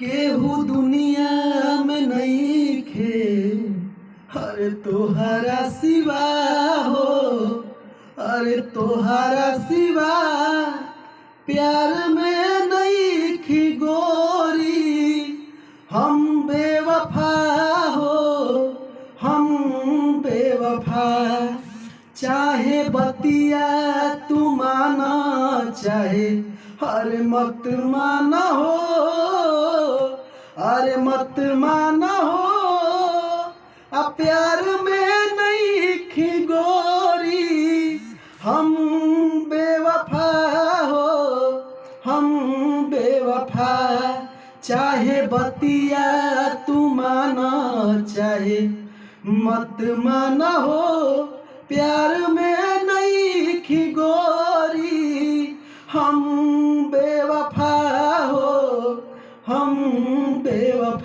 केहू दुनिया में नहीं खे अरे तोहरा सिवा हो, अरे तोहरा सिवा प्यार में नहीं खी गोरी। हम बेवफा हो, हम बेवफा, चाहे बतिया तू माना चाहे अरे मत माना हो, अरे मत माना हो। अब प्यार में नहीं खी गोरी, हम बेवफा हो, हम बेवफा, चाहे बतिया तू माना चाहे मत माना हो। प्यार में नहीं खी गोरी, हम बेवफा हो, हम बेवफा।